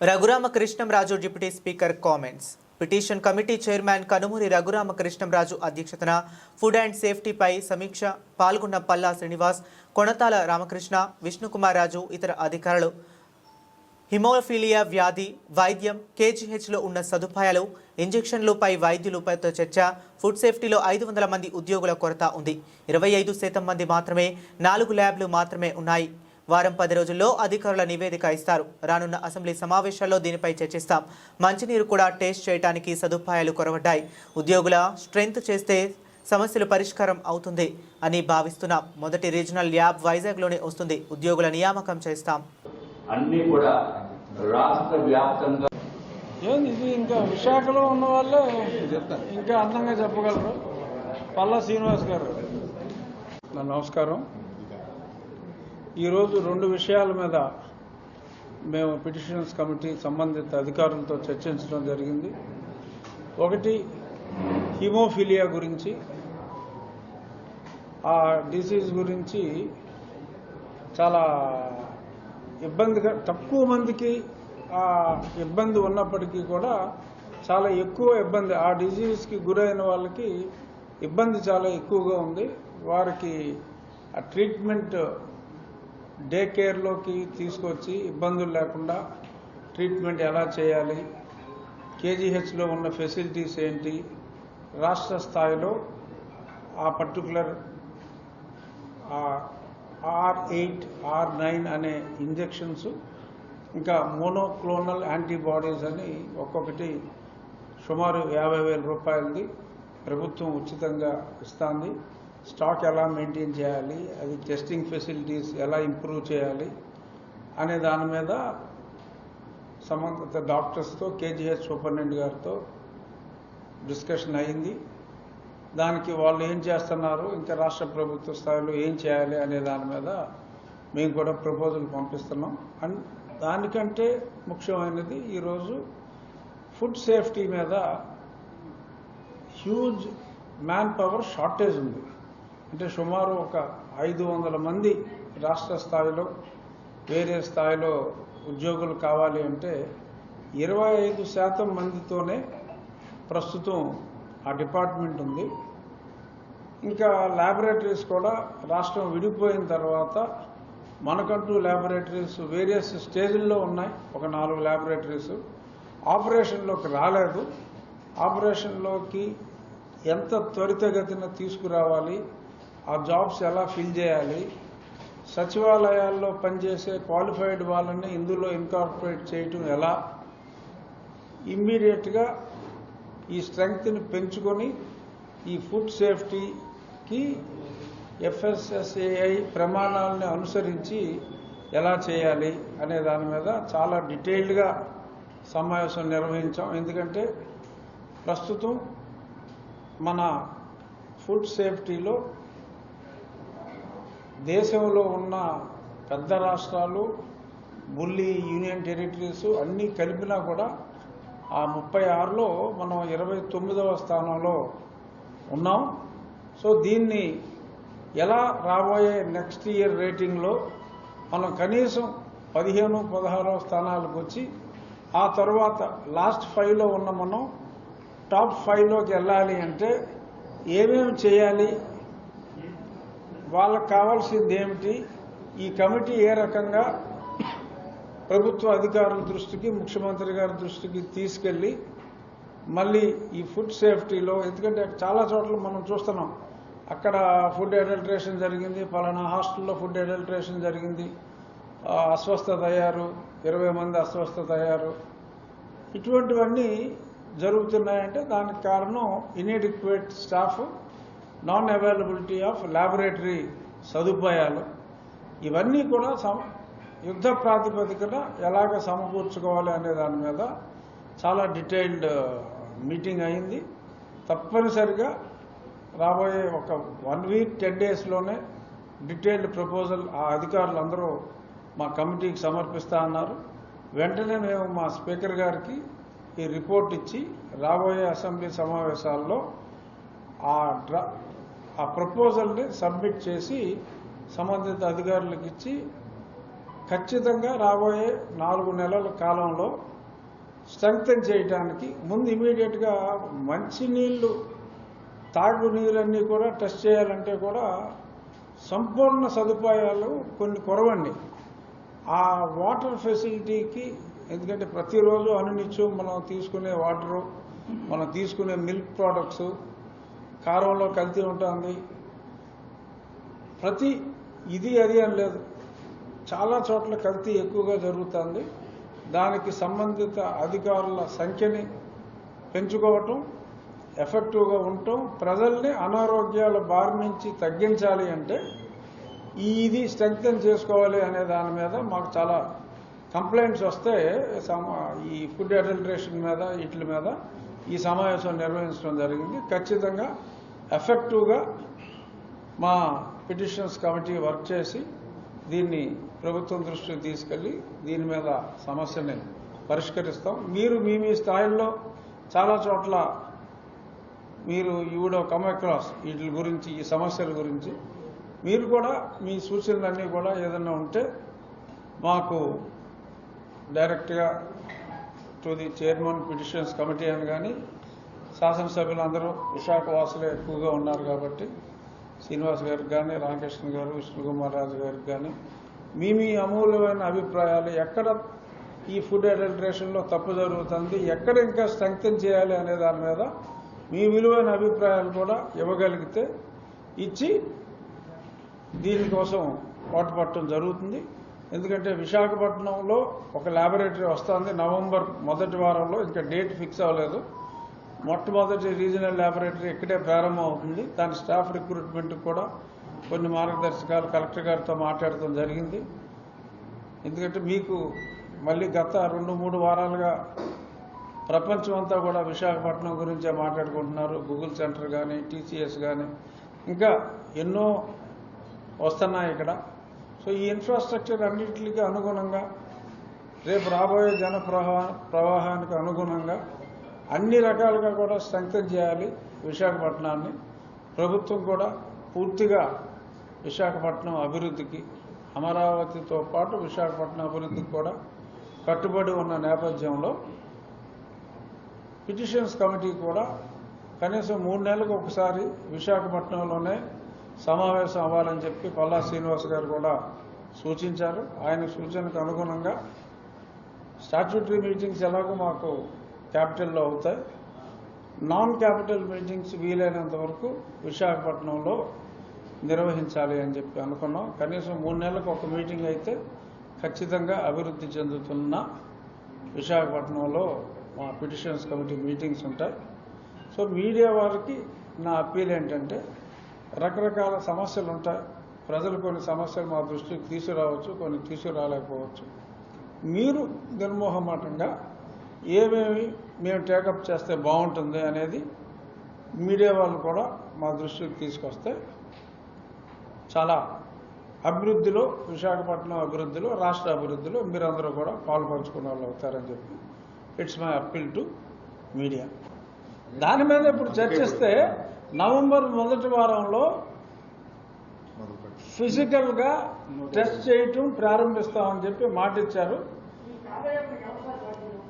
Raghurama Krishnam Raju deputy speaker comments. Petition committee chairman Kanumuri Raghurama Krishnam Raju అధ్యక్షతన food and సేఫ్టీపై సమీక్ష. పాల్గొన్న పల్లా శ్రీనివాస్, కొణతాల రామకృష్ణ, విష్ణుకుమార్ రాజు, ఇతర అధికారులు. హిమోఫీలియా వ్యాధి వైద్యం, కేజీహెచ్లో ఉన్న సదుపాయాలు, ఇంజెక్షన్లపై వైద్యులపైతో చర్చ. ఫుడ్ సేఫ్టీలో 500 మంది ఉద్యోగుల కొరత ఉంది. 25% మంది మాత్రమే, 4 ల్యాబ్లు మాత్రమే ఉన్నాయి. వారం 10 రోజుల్లో అధికారుల నివేదిక ఇస్తారు. రానున్న అసెంబ్లీ సమావేశాల్లో దీనిపై చర్చిస్తాం. మంచినీరు కూడా టేస్ట్ చేయడానికి సదుపాయాలు కొరవడ్డాయి. ఉద్యోగుల స్ట్రెంత్ చేస్తే సమస్యలు పరిష్కారం అవుతుంది అని భావిస్తున్నాం. మొదటి రీజనల్ ల్యాబ్ వైజాగ్లోనే వస్తుంది. ఉద్యోగుల నియామకం చేస్తాం. అన్ని కూడా రాష్ట్ర వ్యాప్తంగా ఇది ఇంకా విశాఖలో ఉన్న వాళ్ళే ఇంకా అందంగా చెప్పగలరు. పల్లా శ్రీనివాస్ గారు, నమస్కారం. ఈరోజు 2 విషయాల మీద మేము పిటిషన్స్ కమిటీ సంబంధిత అధికారులతో చర్చించడం జరిగింది. ఒకటి హిమోఫీలియా గురించి. ఆ డిసీజ్ గురించి చాలా ఇబ్బందిగా, తక్కువ మందికి ఆ ఇబ్బంది ఉన్నప్పటికీ కూడా చాలా ఎక్కువ ఇబ్బంది, ఆ డిసీజ్కి గురైన వాళ్ళకి ఇబ్బంది చాలా ఎక్కువగా ఉంది. వారికి ఆ ట్రీట్మెంట్ డే కేర్లోకి తీసుకొచ్చి ఇబ్బందులు లేకుండా ట్రీట్మెంట్ ఎలా చేయాలి, కేజీహెచ్లో ఉన్న ఫెసిలిటీస్ ఏంటి, రాష్ట్ర స్థాయిలో ఆ పర్టికులర్ R8, R9 అనే ఇంజెక్షన్స్, ఇంకా మోనోక్లోనల్ యాంటీబాడీస్ అని ఒక్కొక్కటి సుమారు 50,000 రూపాయలది ప్రభుత్వం ఉచితంగా ఇస్తుంది. స్టాక్ ఎలా మెయింటైన్ చేయాలి, అది టెస్టింగ్ ఫెసిలిటీస్ ఎలా ఇంప్రూవ్ చేయాలి అనే దాని మీద సంబంధిత డాక్టర్స్తో, కేజీహెచ్ సూపరింటెండెంట్ గారితో డిస్కషన్ అయింది. దానికి వాళ్ళు ఏం చేస్తున్నారు, ఇంకా రాష్ట్ర ప్రభుత్వ స్థాయిలో ఏం చేయాలి అనే దాని మీద మేము కూడా ప్రపోజల్ పంపిస్తున్నాం. అండ్ దానికంటే ముఖ్యమైనది ఈరోజు ఫుడ్ సేఫ్టీ మీద హ్యూజ్ మ్యాన్ పవర్ షార్టేజ్ ఉంది. అంటే సుమారు ఒక 500 మంది రాష్ట్ర స్థాయిలో, వేరే స్థాయిలో ఉద్యోగులు కావాలి అంటే 25% మందితోనే ప్రస్తుతం ఆ డిపార్ట్మెంట్ ఉంది. ఇంకా ల్యాబొరేటరీస్ కూడా రాష్ట్రం విడిపోయిన తర్వాత మనకంటూ ల్యాబొరేటరీస్ వేరియస్ స్టేజ్ల్లో ఉన్నాయి. ఒక 4 ల్యాబొరేటరీస్ ఆపరేషన్లోకి రాలేదు. ఆపరేషన్లోకి ఎంత త్వరితగతిన తీసుకురావాలి, ఆ జాబ్స్ ఎలా ఫిల్ చేయాలి, సచివాలయాల్లో పనిచేసే క్వాలిఫైడ్ వాళ్ళని ఇందులో ఇన్కార్పొరేట్ చేయటం ఎలా, ఇమ్మీడియట్గా ఈ స్ట్రెంగ్త్ని పెంచుకొని ఈ ఫుడ్ సేఫ్టీకి FSSAI ప్రమాణాలను అనుసరించి ఎలా చేయాలి అనే దాని మీద చాలా డీటెయిల్డ్గా సమావేశం నిర్వహించాం. ఎందుకంటే ప్రస్తుతం మన ఫుడ్ సేఫ్టీలో దేశంలో ఉన్న పెద్ద రాష్ట్రాలు, బుల్లి యూనియన్ టెరిటరీస్ అన్నీ కలిపినా కూడా ఆ 36లో మనం 29వ స్థానంలో ఉన్నాం. సో దీన్ని ఎలా రాబోయే నెక్స్ట్ ఇయర్ రేటింగ్లో మనం కనీసం 15-16వ స్థానాలకు వచ్చి ఆ తర్వాత లాస్ట్ 5లో ఉన్న మనం టాప్ 5లోకి వెళ్ళాలి అంటే ఏమేమి చేయాలి, వాళ్ళకు కావాల్సింది ఏమిటి, ఈ కమిటీ ఏ రకంగా ప్రభుత్వ అధికారుల దృష్టికి, ముఖ్యమంత్రి గారి దృష్టికి తీసుకెళ్లి మళ్ళీ ఈ ఫుడ్ సేఫ్టీలో, ఎందుకంటే చాలా చోట్ల మనం చూస్తున్నాం అక్కడ ఫుడ్ అడల్ట్రేషన్ జరిగింది, పలానా హాస్టల్లో ఫుడ్ అడల్ట్రేషన్ జరిగింది, అస్వస్థత అయ్యారు, 20 మంది అస్వస్థత అయ్యారు. ఇటువంటివన్నీ జరుగుతున్నాయంటే దానికి కారణం inadequate staff, non availability of laboratory సదుపాయాలు. ఇవన్నీ కూడా యుద్ధ ప్రాతిపదికన ఎలాగ సమకూర్చుకోవాలి అనే దాని మీద చాలా డీటెయిల్డ్ మీటింగ్ అయింది. తప్పనిసరిగా రాబోయే ఒక 1 వీక్ 10 డేస్లోనే డీటెయిల్డ్ ప్రపోజల్ ఆ అధికారులు అందరూ మా కమిటీకి సమర్పిస్తా అన్నారు. వెంటనే మేము మా స్పీకర్ గారికి ఈ రిపోర్ట్ ఇచ్చి రాబోయే అసెంబ్లీ సమావేశాల్లో ఆ ప్రపోజల్ని సబ్మిట్ చేసి సంబంధిత అధికారులకు ఇచ్చి ఖచ్చితంగా రాబోయే 4 నెలల కాలంలో స్ట్రెంగ్తెన్ చేయడానికి ముందు ఇమీడియట్గా మంచినీళ్ళు తాగునీళ్ళన్నీ కూడా టెస్ట్ చేయాలంటే కూడా సంపూర్ణ సదుపాయాలు కొన్ని కొరవండి. ఆ వాటర్ ఫెసిలిటీకి ఎందుకంటే ప్రతిరోజు అనునిత్యం మనం తీసుకునే వాటరు, మనం తీసుకునే మిల్క్ ప్రోడక్ట్స్ కారంలో కల్తీ ఉంటుంది. ప్రతి ఇది అది అని లేదు, చాలా చోట్ల కల్తీ ఎక్కువగా జరుగుతుంది. దానికి సంబంధిత అధికారుల సంఖ్యని పెంచుకోవటం, ఎఫెక్టివ్గా ఉండటం, ప్రజల్ని అనారోగ్యాల బారి నుంచి తగ్గించాలి అంటే ఇది స్ట్రెంగ్తెన్ చేసుకోవాలి అనే దాని మీద మాకు చాలా కంప్లైంట్స్ వస్తే ఈ ఫుడ్ అడల్టరేషన్ మీద వీటి మీద ఈ సమావేశం నిర్వహించడం జరిగింది. ఖచ్చితంగా ఎఫెక్టివ్గా మా పిటిషన్స్ కమిటీ వర్క్ చేసి దీన్ని ప్రభుత్వం దృష్టికి తీసుకెళ్లి దీని మీద సమస్యని పరిష్కరిస్తాం. మీరు మీ స్థాయిల్లో చాలా చోట్ల మీరు వుడ్ కమ్ అక్రాస్ వీటి గురించి, ఈ సమస్యల గురించి మీరు కూడా మీ సూచనలన్నీ కూడా ఏదన్నా ఉంటే మాకు డైరెక్ట్గా to the chairman petitions committee అని కానీ, శాసనసభ్యులందరూ విశాఖ వాసులే ఎక్కువగా ఉన్నారు కాబట్టి శ్రీనివాస్ గారికి కానీ, రామకృష్ణ గారు, విష్ణుకుమార్ రాజు గారికి కానీ మీ అమూల్యమైన అభిప్రాయాలు, ఎక్కడ ఈ ఫుడ్ అడల్టరేషన్లో తప్పు జరుగుతుంది, ఎక్కడ ఇంకా స్ట్రెంగ్తెన్ చేయాలి అనే దాని మీద మీ విలువైన అభిప్రాయాలు కూడా ఇవ్వగలిగితే ఇచ్చి దీనికోసం పాటుపడటం జరుగుతుంది. ఎందుకంటే విశాఖపట్నంలో ఒక ల్యాబొరేటరీ వస్తుంది నవంబర్ మొదటి వారంలో, ఇంకా డేట్ ఫిక్స్ అవ్వలేదు. మొట్టమొదటి రీజనల్ ల్యాబొరేటరీ ఇక్కడే ప్రారంభం అవుతుంది. దాని స్టాఫ్ రిక్రూట్మెంట్ కూడా కొన్ని మార్గదర్శకాలు కలెక్టర్ గారితో మాట్లాడటం జరిగింది. ఎందుకంటే మీకు మళ్ళీ గత 2-3 వారాలుగా ప్రపంచం అంతా కూడా విశాఖపట్నం గురించే మాట్లాడుకుంటున్నారు. గూగుల్ సెంటర్ కానీ, టీసీఎస్ కానీ ఇంకా ఎన్నో వస్తున్నాయి ఇక్కడ. సో ఈ ఇన్ఫ్రాస్ట్రక్చర్ అన్నింటికి అనుగుణంగా రేపు రాబోయే జన ప్రవాహానికి అనుగుణంగా అన్ని రకాలుగా కూడా స్ట్రెంగ్తెన్ చేయాలి విశాఖపట్నాన్ని. ప్రభుత్వం కూడా పూర్తిగా విశాఖపట్నం అభివృద్ధికి, అమరావతితో పాటు విశాఖపట్నం అభివృద్ధికి కూడా కట్టుబడి ఉన్న నేపథ్యంలో పిటిషన్స్ కమిటీ కూడా కనీసం 3 నెలలకు ఒకసారి విశాఖపట్నంలోనే సమావేశం అవ్వాలని చెప్పి పల్లా శ్రీనివాస్ గారు కూడా సూచించారు. ఆయన సూచనకు అనుగుణంగా స్టాట్యూటరీ మీటింగ్స్ ఎలాగో మాకు క్యాపిటల్లో అవుతాయి, నాన్ క్యాపిటల్ మీటింగ్స్ వీలైనంత వరకు విశాఖపట్నంలో నిర్వహించాలి అని చెప్పి అనుకున్నాం. కనీసం 3 నెలలకు ఒక మీటింగ్ అయితే ఖచ్చితంగా అభివృద్ధి చెందుతున్న విశాఖపట్నంలో మా పిటిషన్స్ కమిటీ మీటింగ్స్ ఉంటాయి. సో మీడియా వారికి నా అప్పీల్ ఏంటంటే, రకరకాల సమస్యలు ఉంటాయి. ప్రజలు కొన్ని సమస్యలు మా దృష్టికి తీసుకురావచ్చు, కొన్ని తీసుకురాలేకపోవచ్చు. మీరు నిర్మోహమాటంగా ఏమేమి మేము టేకప్ చేస్తే బాగుంటుంది అనేది మీడియా వాళ్ళు కూడా మా దృష్టికి తీసుకొస్తే చాలా అభివృద్ధిలో, విశాఖపట్నం అభివృద్ధిలో, రాష్ట్ర అభివృద్ధిలో మీరందరూ కూడా పాల్పంచుకున్న వాళ్ళు అవుతారని చెప్పి it's my appeal to media. దాని మీద ఇప్పుడు చర్చిస్తే నవంబర్ మొదటి వారంలో ఫిజికల్గా టెస్ట్ చేయటం ప్రారంభిస్తామని చెప్పి మాట ఇచ్చారు.